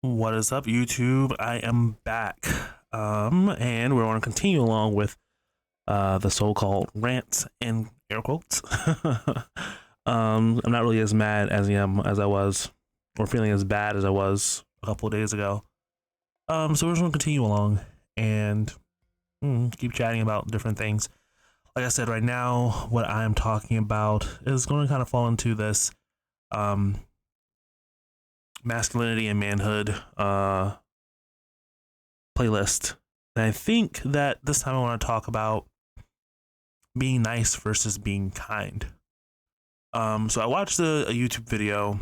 What is up, YouTube? I am back. And we're going to continue along with the so-called rants in air quotes. I'm not really as mad as I was, or feeling as bad as I was a couple of days ago. So we're just going to continue along and keep chatting about different things. Like I said, right now, what I'm talking about is going to kind of fall into this masculinity and manhood playlist. And I think that this time I want to talk about being nice versus being kind. So I watched a YouTube video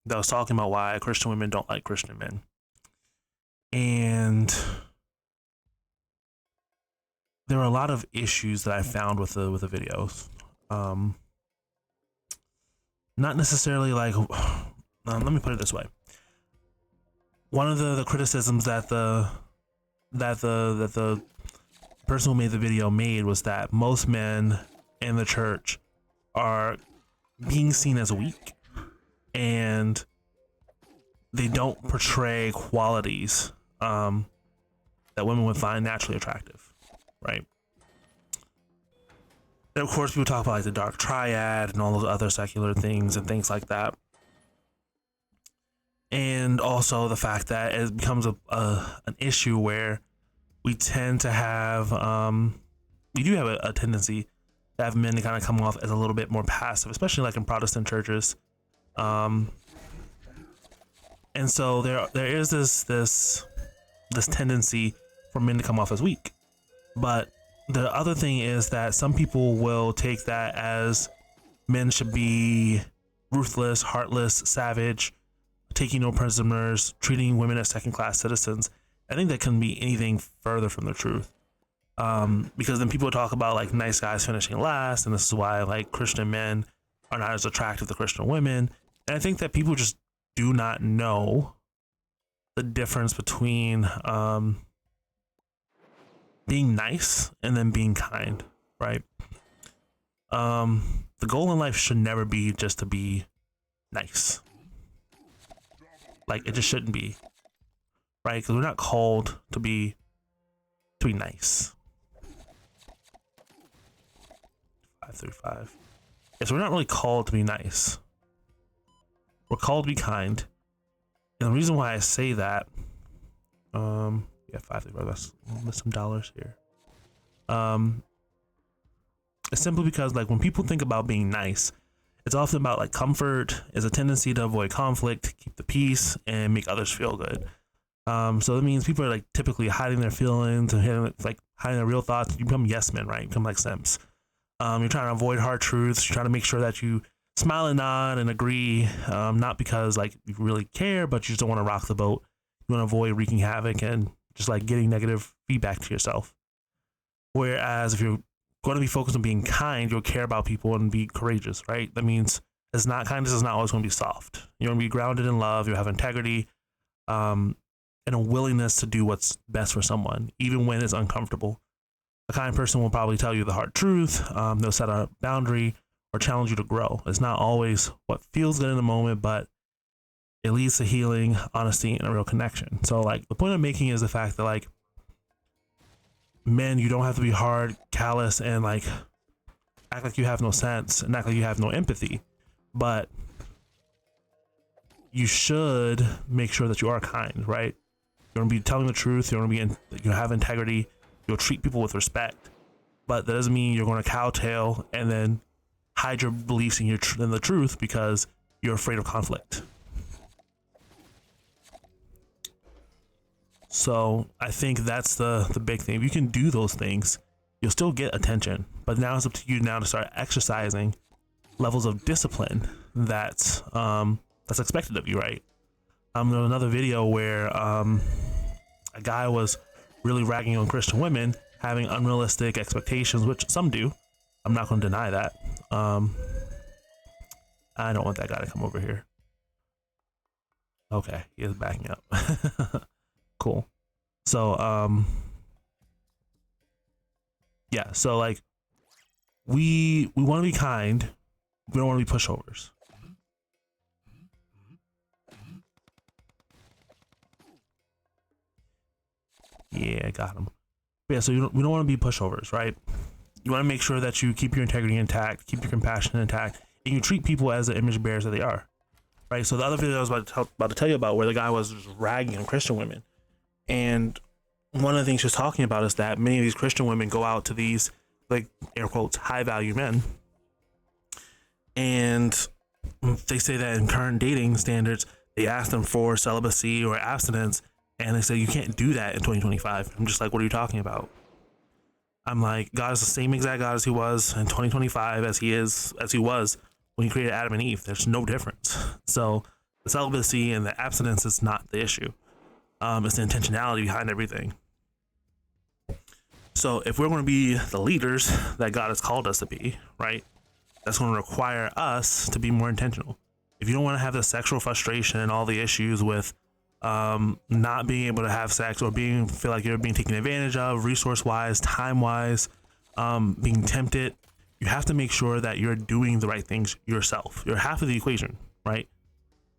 that was talking about why Christian women don't like Christian men. And there were a lot of issues that I found with the videos. Not necessarily like let me put it this way. One of the criticisms that the person who made the video made was that most men in the church are being seen as weak, and they don't portray qualities that women would find naturally attractive, right? And of course, people talk about like the dark triad and all those other secular things and things like that. And also the fact that it becomes an issue where we tend to have, we do have a tendency to have men to kind of come off as a little bit more passive, especially like in Protestant churches. And so there is this tendency for men to come off as weak. But the other thing is that some people will take that as men should be ruthless, heartless, savage, taking no prisoners, treating women as second-class citizens. I think that can be anything further from the truth. Because then people talk about like nice guys finishing last, and this is why like Christian men are not as attractive to Christian women. And I think that people just do not know the difference between being nice and then being kind, right? The goal in life should never be just to be nice. Like, it just shouldn't be, right? Because we're not called to be nice. 535. Yeah, so we're not really called to be nice. We're called to be kind. And the reason why I say that, yeah, 535. Let's some dollars here. It's simply because like when people think about being nice, it's often about like comfort, is a tendency to avoid conflict, keep the peace, and make others feel good. So that means people are like typically hiding their feelings and hiding their real thoughts. You become yes men, right? You become like simps. You're trying to avoid hard truths. You're trying to make sure that you smile and nod and agree, not because like you really care, but you just don't want to rock the boat. You want to avoid wreaking havoc and just like getting negative feedback to yourself. Whereas if you're going to be focused on being kind, you'll care about people and be courageous, right? That means kindness is not always going to be soft. You're going to be grounded in love. You'll have integrity, and a willingness to do what's best for someone, even when it's uncomfortable. A kind person will probably tell you the hard truth. They'll set a boundary or challenge you to grow. It's not always what feels good in the moment, but it leads to healing, honesty, and a real connection. So like the point I'm making is the fact that like men, you don't have to be hard, callous, and like act like you have no sense and act like you have no empathy, but you should make sure that you are kind, right? You're gonna be telling the truth. You have integrity. You'll treat people with respect, but that doesn't mean you're going to cowtail and then hide your beliefs in the truth because you're afraid of conflict. So I think that's the big thing. If you can do those things, you'll still get attention. But now it's up to you now to start exercising levels of discipline that's expected of you, right? There was another video where a guy was really ragging on Christian women having unrealistic expectations, which some do. I'm not going to deny that. I don't want that guy to come over here. Okay, he is backing up. Cool. So, yeah, so like we want to be kind. We don't want to be pushovers. Yeah, got him. Yeah, so we don't want to be pushovers, right? You want to make sure that you keep your integrity intact, keep your compassion intact, and you treat people as the image bearers that they are, right? So the other video I was about to tell you about, where the guy was just ragging on Christian women, and one of the things she was talking about is that many of these Christian women go out to these, like, air quotes, high value men, and they say that in current dating standards, they ask them for celibacy or abstinence, and they say you can't do that in 2025. I'm just like, what are you talking about? I'm like, God is the same exact God as he was in 2025 as he was when he created Adam and Eve. There's no difference. So the celibacy and the abstinence is not the issue. It's the intentionality behind everything. So if we're going to be the leaders that God has called us to be, right, that's going to require us to be more intentional. If you don't want to have the sexual frustration and all the issues with not being able to have sex, or feel like you're being taken advantage of, resource wise, time wise, being tempted, you have to make sure that you're doing the right things yourself. You're half of the equation, right?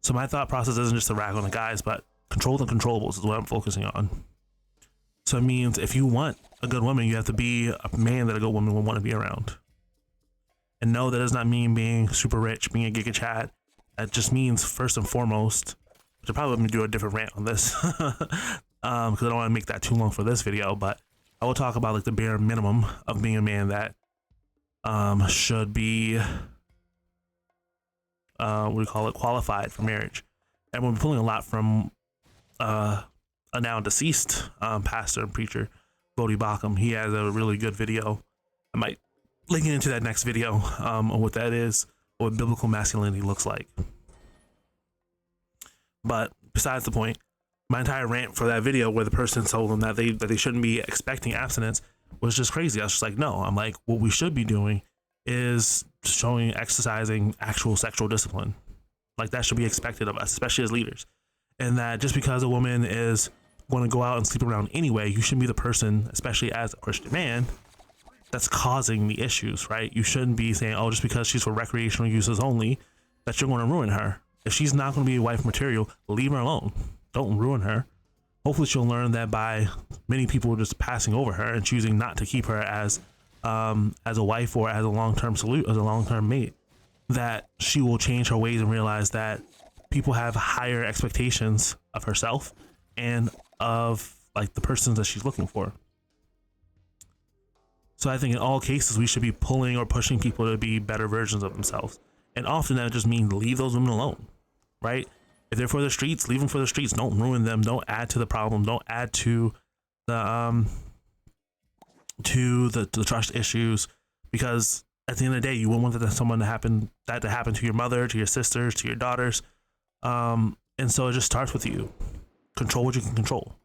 So my thought process isn't just to rag on the guys, but control the controllables is what I'm focusing on. So it means if you want a good woman, you have to be a man that a good woman will want to be around. And no, that does not mean being super rich, being a giga chat. That just means, first and foremost, which I probably going to do a different rant on this because I don't want to make that too long for this video, but I will talk about like the bare minimum of being a man that should be qualified for marriage. And we'll be pulling a lot from a now deceased pastor and preacher, Bodie Bacham. He has a really good video. I might link it into that next video on what that is, what biblical masculinity looks like. But besides the point, my entire rant for that video, where the person told them that they shouldn't be expecting abstinence, was just crazy. I was just like, no. I'm like, what we should be doing is exercising actual sexual discipline. Like, that should be expected of us, especially as leaders. And that just because a woman is going to go out and sleep around anyway, you shouldn't be the person, especially as a Christian man, that's causing the issues, right? You shouldn't be saying, oh, just because she's for recreational uses only, that you're going to ruin her. If she's not going to be wife material, leave her alone. Don't ruin her. Hopefully she'll learn that by many people just passing over her and choosing not to keep her as a wife or as a long-term mate, that she will change her ways and realize that people have higher expectations of herself and of like the persons that she's looking for. So I think in all cases, we should be pulling or pushing people to be better versions of themselves. And often that just means leave those women alone, right? If they're for the streets, leave them for the streets. Don't ruin them. Don't add to the problem. Don't add to the trust issues, because at the end of the day, you wouldn't want that to happen to your mother, to your sisters, to your daughters. And so it just starts with you. Control what you can control.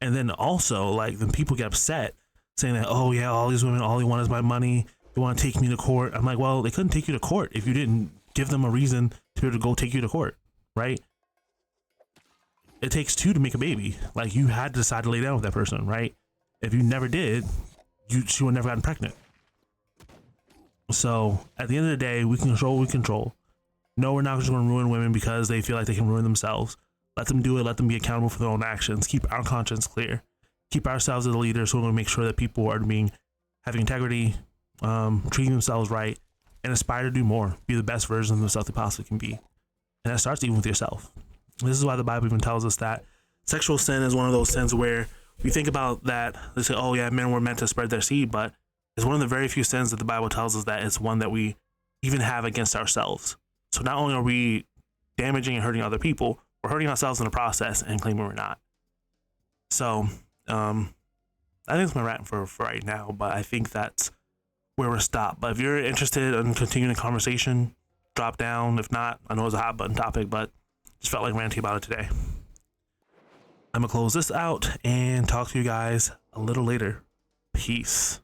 And then also, like, when people get upset saying that, oh yeah, all these women, all they want is my money, they want to take me to court. I'm like, well, they couldn't take you to court if you didn't give them a reason to be able to go take you to court, right? It takes two to make a baby. Like, you had to decide to lay down with that person, right? If you never did, she would never gotten pregnant. So at the end of the day, we can control what we control. No, we're not just going to ruin women because they feel like they can ruin themselves. Let them do it. Let them be accountable for their own actions. Keep our conscience clear. Keep ourselves as the leaders, so we're going to make sure that people are having integrity, treating themselves right, and aspire to do more. Be the best version of themselves they possibly can be. And that starts even with yourself. This is why the Bible even tells us that sexual sin is one of those sins where we think about that. They say, oh yeah, men were meant to spread their seed, but it's one of the very few sins that the Bible tells us that it's one that we even have against ourselves. So not only are we damaging and hurting other people, we're hurting ourselves in the process and claiming we're not. So I think it's my rant for right now, but I think that's where we're stopped. But if you're interested in continuing the conversation, drop down. If not, I know it's a hot button topic, but just felt like ranting about it today. I'm gonna close this out and talk to you guys a little later. Peace.